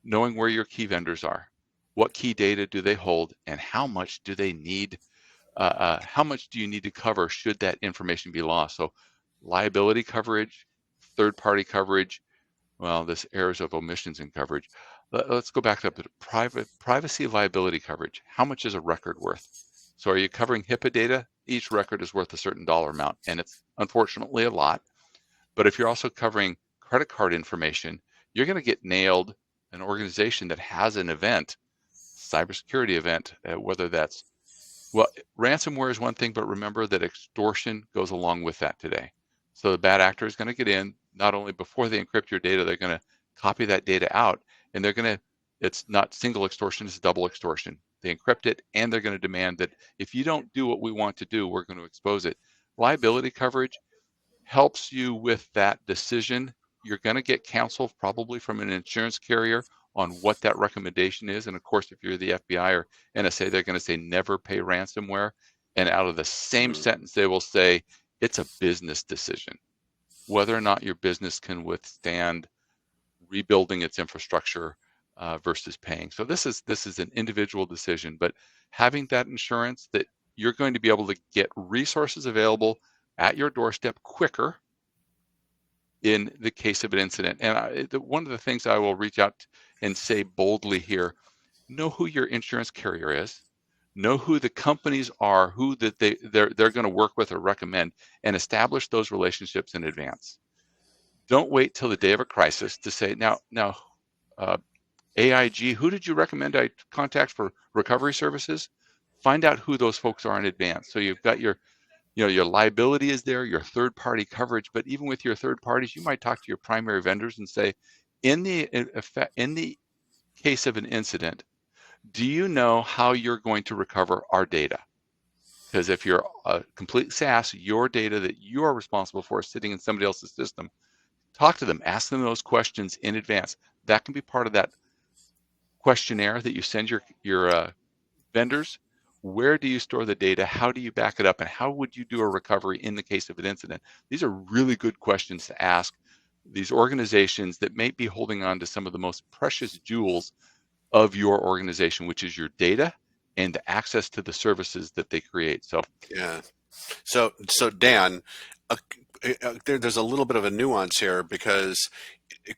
knowing where your key vendors are, what key data do they hold, and how much do they need, how much do you need to cover should that information be lost? So liability coverage, third-party coverage, well, this errors of omissions in coverage. Let's go back up to privacy liability coverage. How much is a record worth? So are you covering HIPAA data? Each record is worth a certain dollar amount, and it's unfortunately a lot. But if you're also covering credit card information, you're going to get nailed. An organization that has an event, cybersecurity event, whether that's, well, ransomware is one thing, but remember that extortion goes along with that today. So the bad actor is going to get in, not only before they encrypt your data, they're going to copy that data out, and they're going to, it's not single extortion, it's double extortion. They encrypt it, and they're going to demand that if you don't do what we want to do, we're going to expose it. Liability coverage helps you with that decision. You're going to get counsel probably from an insurance carrier on what that recommendation is. And of course, if you're the FBI or NSA, they're going to say never pay ransomware. And out of the same sentence, they will say it's a business decision, whether or not your business can withstand rebuilding its infrastructure versus paying. So this is an individual decision, but having that insurance that you're going to be able to get resources available at your doorstep quicker in the case of an incident. And one of the things I will reach out and say boldly here, know who your insurance carrier is, know who the companies are, who that they're going to work with or recommend, and establish those relationships in advance. Don't wait till the day of a crisis to say, now, AIG, who did you recommend I contact for recovery services? find out who those folks are in advance. So you've got your your liability is there, your third-party coverage, but even with your third parties, you might talk to your primary vendors and say, in the case of an incident, do you know how you're going to recover our data? Because if you're a complete SaaS, your data that you are responsible for is sitting in somebody else's system. Talk to them, ask them those questions in advance. That can be part of that questionnaire that you send your vendors. Where do you store the data? How do you back it up? And how would you do a recovery in the case of an incident? These are really good questions to ask these organizations that may be holding on to some of the most precious jewels of your organization, which is your data and the access to the services that they create. So yeah. So Dan, there's a little bit of a nuance here, because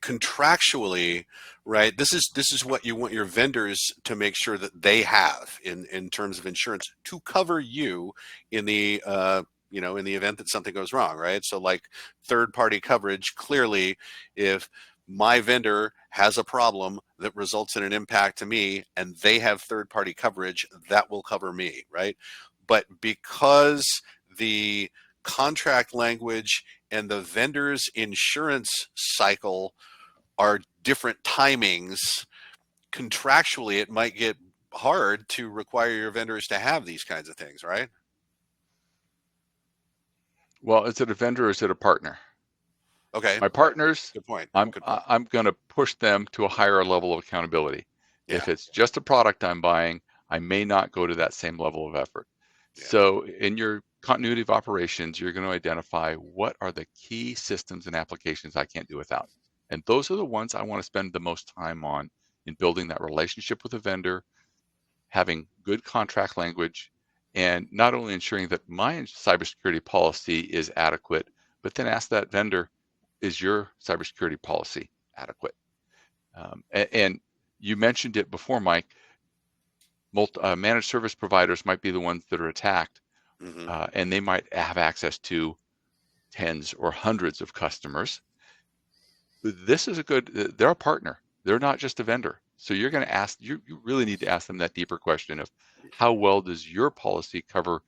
contractually, right, this is what you want your vendors to make sure that they have in terms of insurance to cover you in the in the event that something goes wrong, right? So like third party coverage, clearly if my vendor has a problem that results in an impact to me and they have third party coverage, that will cover me, right? But because the contract language and the vendor's insurance cycle are different timings, contractually it might get hard to require your vendors to have these kinds of things, right? well, is it a vendor or is it a partner? Okay. My partners, Good point. I'm Good point. I'm going to push them to a higher level of accountability. Yeah. If it's just a product I'm buying, I may not go to that same level of effort. Yeah. So in your continuity of operations, you're going to identify what are the key systems and applications I can't do without. And those are the ones I want to spend the most time on in building that relationship with a vendor, having good contract language, and not only ensuring that my cybersecurity policy is adequate, but then ask that vendor, is your cybersecurity policy adequate? And you mentioned it before, Mike. Managed service providers might be the ones that are attacked, Mm-hmm. and they might have access to tens or hundreds of customers. This is they're a partner. They're not just a vendor. So you're going to ask, you really need to ask them that deeper question of how well does your policy cover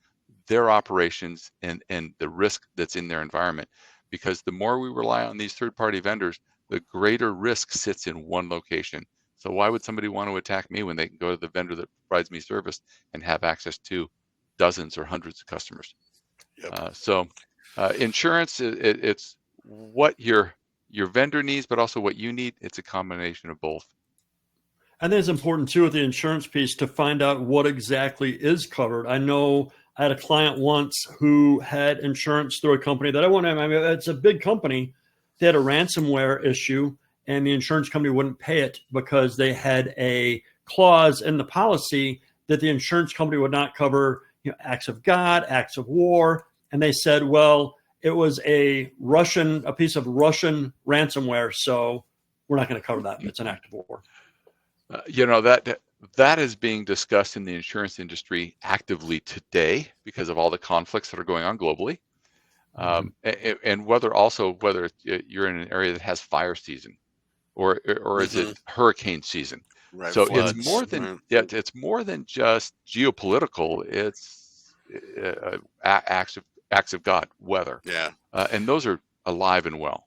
their operations and the risk that's in their environment? Because the more we rely on these third-party vendors, the greater risk sits in one location. So why would somebody want to attack me when they can go to the vendor that provides me service and have access to dozens or hundreds of customers? Yep. Insurance, it's what your vendor needs, but also what you need. It's a combination of both. I think it's important too with the insurance piece to find out what exactly is covered. I know I had a client once who had insurance through a company that it's a big company. They had a ransomware issue and the insurance company wouldn't pay it because they had a clause in the policy that the insurance company would not cover acts of God, acts of war. And they said, well, it was a piece of Russian ransomware, so we're not going to cover that. It's an act of war. That is being discussed in the insurance industry actively today because of all the conflicts that are going on globally, and whether you're in an area that has fire season, or is it hurricane season? Right. So Floods, it's more than right. it's more than just geopolitical. It's acts of God, weather. Yeah. And those are alive and well.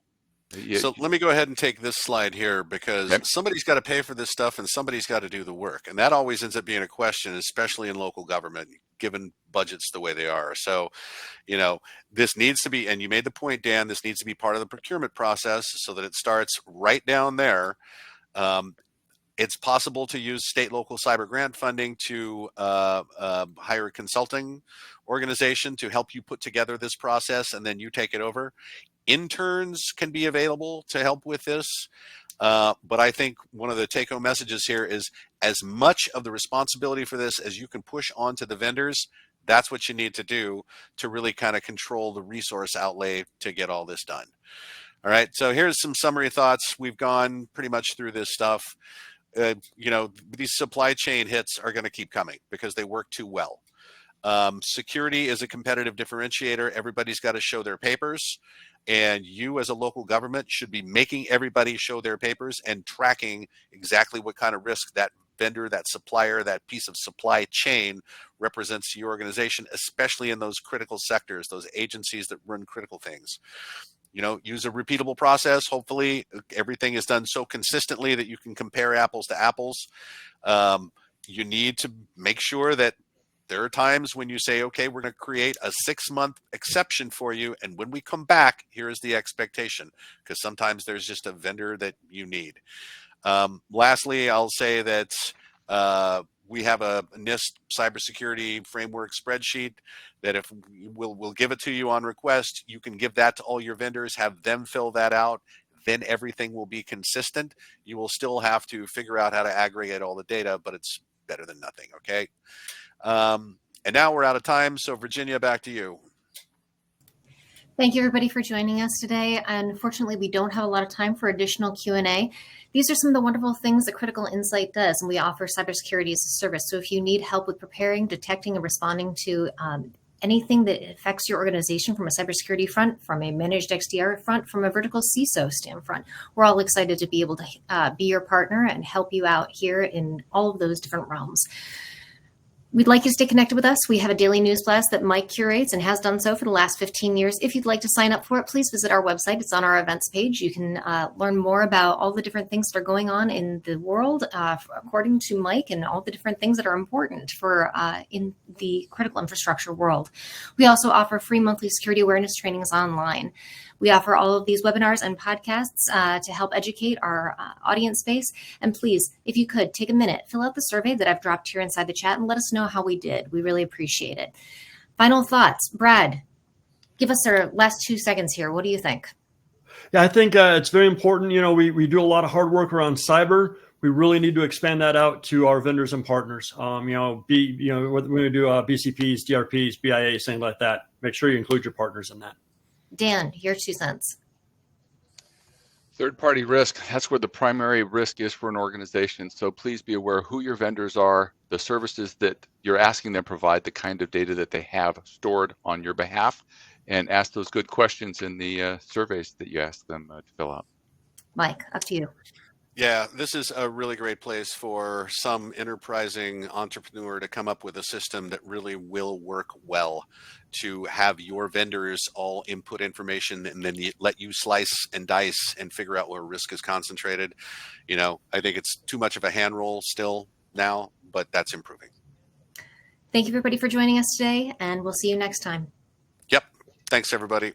So let me go ahead and take this slide here, because somebody's got to pay for this stuff and somebody's got to do the work. And that always ends up being a question, especially in local government, given budgets the way they are. So, this needs to be, and you made the point, Dan, this needs to be part of the procurement process so that it starts right down there. It's possible to use state local cyber grant funding to hire a consulting organization to help you put together this process, and then you take it over. Interns can be available to help with this. But I think one of the take-home messages here is, as much of the responsibility for this as you can push onto the vendors, that's what you need to do to really kind of control the resource outlay to get all this done. All right, so here's some summary thoughts. We've gone pretty much through this stuff. These supply chain hits are going to keep coming because they work too well. Security is a competitive differentiator. Everybody's got to show their papers. And you as a local government should be making everybody show their papers and tracking exactly what kind of risk that vendor, that supplier, that piece of supply chain represents your organization, especially in those critical sectors, those agencies that run critical things. Use a repeatable process. Hopefully everything is done so consistently that you can compare apples to apples. You need to make sure that there are times when you say, okay, we're going to create a 6-month exception for you. And when we come back, here is the expectation, because sometimes there's just a vendor that you need. Lastly, I'll say that we have a NIST cybersecurity framework spreadsheet that if we'll give it to you on request, you can give that to all your vendors, have them fill that out. Then everything will be consistent. You will still have to figure out how to aggregate all the data, but it's better than nothing. Okay. And now we're out of time. So Virginia, back to you. Thank you, everybody, for joining us today. Unfortunately, we don't have a lot of time for additional Q&A. These are some of the wonderful things that Critical Insight does, and we offer cybersecurity as a service. So if you need help with preparing, detecting, and responding to anything that affects your organization from a cybersecurity front, from a managed XDR front, from a vertical CISO front, we're all excited to be able to be your partner and help you out here in all of those different realms. We'd like you to stay connected with us. We have a daily news blast that Mike curates and has done so for the last 15 years. If you'd like to sign up for it, please visit our website. It's on our events page. You can learn more about all the different things that are going on in the world, according to Mike, and all the different things that are important for in the critical infrastructure world. We also offer free monthly security awareness trainings online. We offer all of these webinars and podcasts to help educate our audience space. And please, if you could, take a minute, fill out the survey that I've dropped here inside the chat and let us know how we did. We really appreciate it. Final thoughts. Brad, give us our last 2 seconds here. What do you think? Yeah, I think it's very important. We do a lot of hard work around cyber. We really need to expand that out to our vendors and partners. When we do BCPs, DRPs, BIAs, things like that, make sure you include your partners in that. Dan, your 2 cents. Third-party risk, that's where the primary risk is for an organization. So please be aware who your vendors are, the services that you're asking them provide, the kind of data that they have stored on your behalf, and ask those good questions in the surveys that you ask them to fill out. Mike, up to you. Yeah, this is a really great place for some enterprising entrepreneur to come up with a system that really will work well, to have your vendors all input information and then let you slice and dice and figure out where risk is concentrated. I think it's too much of a hand roll still now, but that's improving. Thank you, everybody, for joining us today, and we'll see you next time. Yep. Thanks, everybody.